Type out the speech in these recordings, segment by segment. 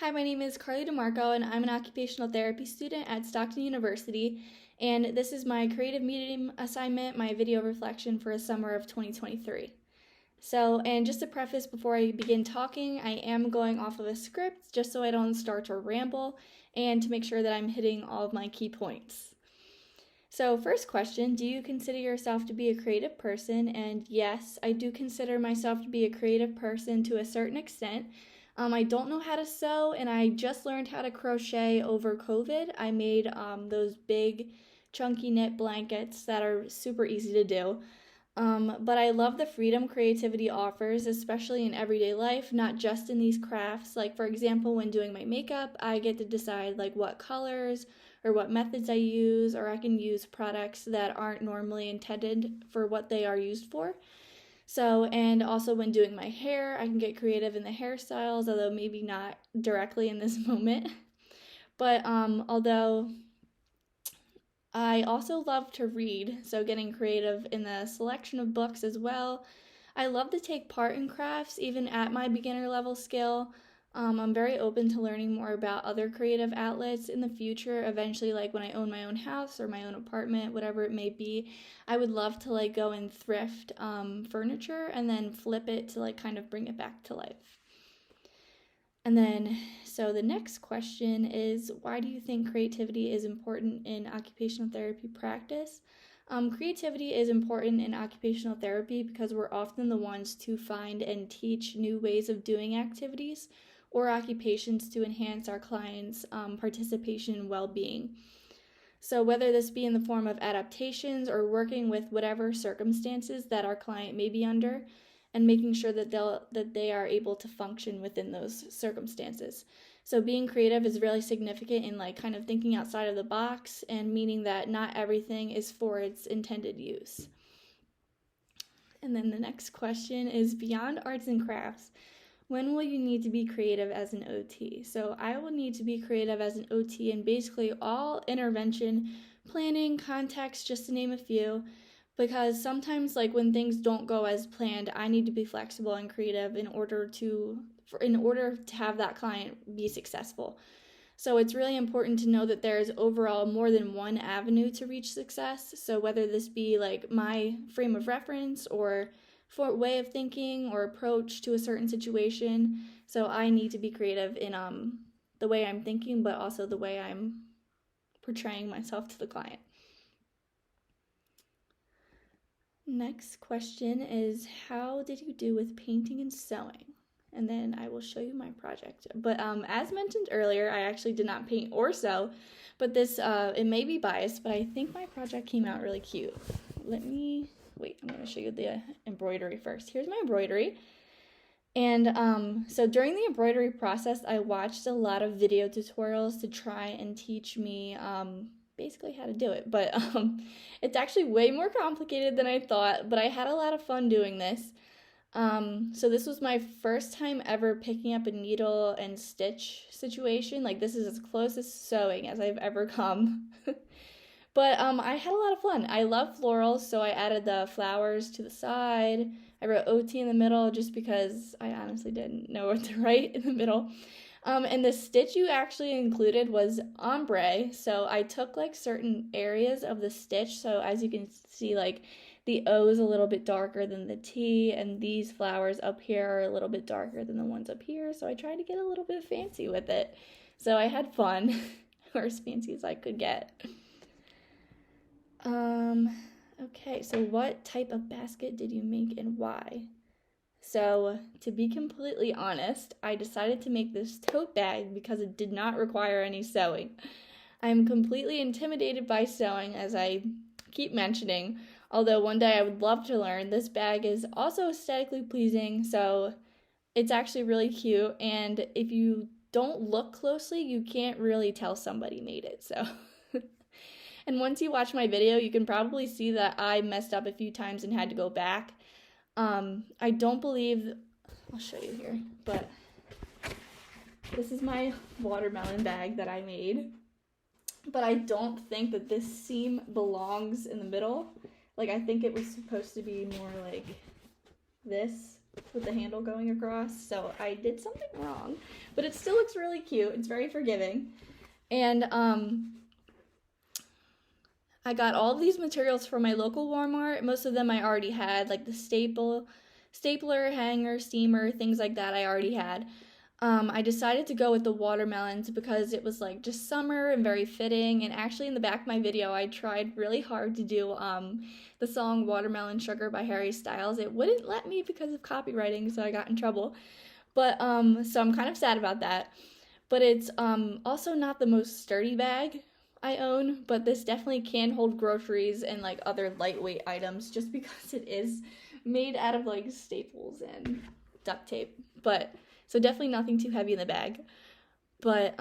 Hi, my name is Carly Demarco, and I'm an occupational therapy student at Stockton University, and this is my creative medium assignment, my video reflection for a summer of 2023. And just to preface before I begin talking, I am going off of a script just so I don't start to ramble and to make sure that I'm hitting all of my key points. So first question, do you consider yourself to be a creative person? And yes, I do consider myself to be a creative person to a certain extent. I don't know how to sew, and I just learned how to crochet over COVID. I made those big chunky knit blankets that are super easy to do. But I love the freedom creativity offers, especially in everyday life, not just in these crafts. Like, for example, when doing my makeup, I get to decide like what colors or what methods I use, or I can use products that aren't normally intended for what they are used for. And also when doing my hair, I can get creative in the hairstyles, although maybe not directly in this moment. But although I also love to read, so getting creative in the selection of books as well. I love to take part in crafts, even at my beginner level skill. I'm very open to learning more about other creative outlets in the future. Eventually, like when I own my own house or my own apartment, whatever it may be, I would love to like go and thrift furniture and then flip it to like kind of bring it back to life. And then, so the next question is, why do you think creativity is important in occupational therapy practice? Creativity is important in occupational therapy because we're often the ones to find and teach new ways of doing activities or occupations to enhance our clients' participation and well-being. So whether this be in the form of adaptations or working with whatever circumstances that our client may be under, and making sure that they are able to function within those circumstances. So being creative is really significant in like kind of thinking outside of the box, and meaning that not everything is for its intended use. And then the next question is, beyond arts and crafts, when will you need to be creative as an OT? So I will need to be creative as an OT in basically all intervention, planning, context, just to name a few, because sometimes like when things don't go as planned, I need to be flexible and creative in order to have that client be successful. So it's really important to know that there's overall more than one avenue to reach success. So whether this be like my frame of reference or for way of thinking or approach to a certain situation. So I need to be creative in the way I'm thinking, but also the way I'm portraying myself to the client. Next question is, how did you do with painting and sewing? And then I will show you my project. But as mentioned earlier, I actually did not paint or sew, but this, it may be biased, but I think my project came out really cute. I'm going to show you the embroidery first. Here's my embroidery. And so during the embroidery process, I watched a lot of video tutorials to try and teach me basically how to do it. But it's actually way more complicated than I thought, but I had a lot of fun doing this. So this was my first time ever picking up a needle and stitch situation. Like, this is as close as sewing as I've ever come. But I had a lot of fun. I love florals, so I added the flowers to the side. I wrote OT in the middle just because I honestly didn't know what to write in the middle. And the stitch you actually included was ombre, so I took like certain areas of the stitch. So as you can see, like the O is a little bit darker than the T, and these flowers up here are a little bit darker than the ones up here. So I tried to get a little bit fancy with it. So I had fun, or as fancy as I could get. Okay, so what type of basket did you make and why? So, to be completely honest, I decided to make this tote bag because it did not require any sewing. I'm completely intimidated by sewing, as I keep mentioning, although one day I would love to learn. This bag is also aesthetically pleasing, so it's actually really cute, and if you don't look closely, you can't really tell somebody made it, so... And once you watch my video, you can probably see that I messed up a few times and had to go back. I don't believe, I'll show you here, but this is my watermelon bag that I made. But I don't think that this seam belongs in the middle. Like, I think it was supposed to be more like this. with the handle going across, so I did something wrong, but it still looks really cute. It's very forgiving. And I got all of these materials from my local Walmart. Most of them I already had, like the stapler, hanger, steamer, things like that I already had. I decided to go with the watermelons because it was like just summer and very fitting. And actually, in the back of my video, I tried really hard to do the song Watermelon Sugar by Harry Styles. It wouldn't let me because of copywriting, so I got in trouble. But so I'm kind of sad about that. But it's also not the most sturdy bag I own, but this definitely can hold groceries and like other lightweight items just because it is made out of like staples and duct tape. But so definitely nothing too heavy in the bag. But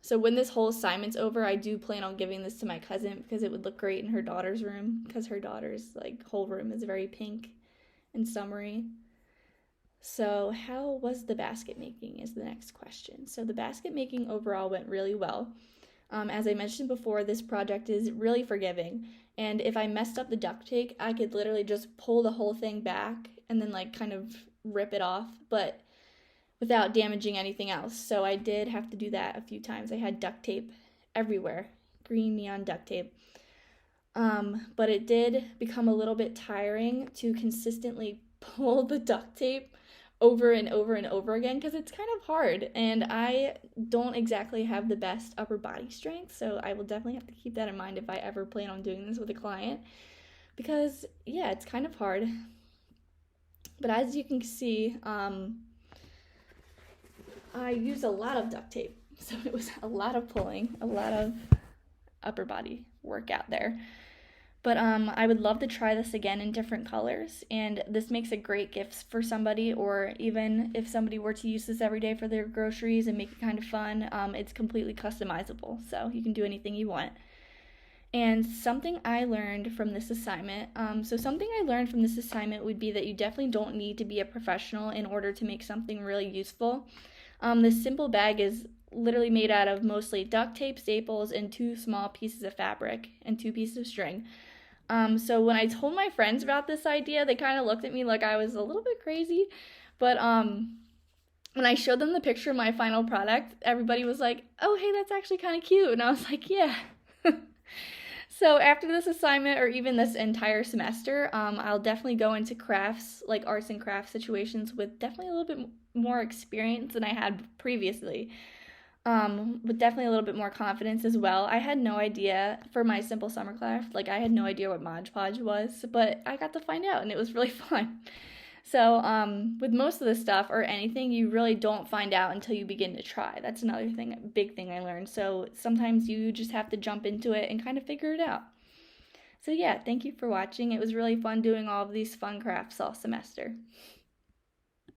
so when this whole assignment's over, I do plan on giving this to my cousin because it would look great in her daughter's room, because her daughter's like whole room is very pink and summery. So how was the basket making is the next question. So the basket making overall went really well. As I mentioned before, this project is really forgiving, and if I messed up the duct tape, I could literally just pull the whole thing back and then like kind of rip it off, but without damaging anything else. So I did have to do that a few times. I had duct tape everywhere, green neon duct tape. But it did become a little bit tiring to consistently pull the duct tape over and over and over again because it's kind of hard, and I don't exactly have the best upper body strength, so I will definitely have to keep that in mind if I ever plan on doing this with a client, because yeah, it's kind of hard. But as you can see, I used a lot of duct tape, so it was a lot of pulling, a lot of upper body workout there. But I would love to try this again in different colors, and this makes a great gift for somebody, or even if somebody were to use this every day for their groceries and make it kind of fun, it's completely customizable, so you can do anything you want. And something I learned from this assignment, would be that you definitely don't need to be a professional in order to make something really useful. This simple bag is literally made out of mostly duct tape, staples, and 2 small pieces of fabric and 2 pieces of string. So when I told my friends about this idea, they kind of looked at me like I was a little bit crazy. But when I showed them the picture of my final product, everybody was like, oh, hey, that's actually kind of cute. And I was like, yeah. So after this assignment, or even this entire semester, I'll definitely go into crafts, like arts and crafts situations, with definitely a little bit more experience than I had previously. With definitely a little bit more confidence as well. I had no idea for my simple summer craft, like I had no idea what Mod Podge was, but I got to find out and it was really fun. So with most of this stuff or anything, you really don't find out until you begin to try. That's another big thing I learned. So sometimes you just have to jump into it and kind of figure it out. So yeah, thank you for watching. It was really fun doing all of these fun crafts all semester.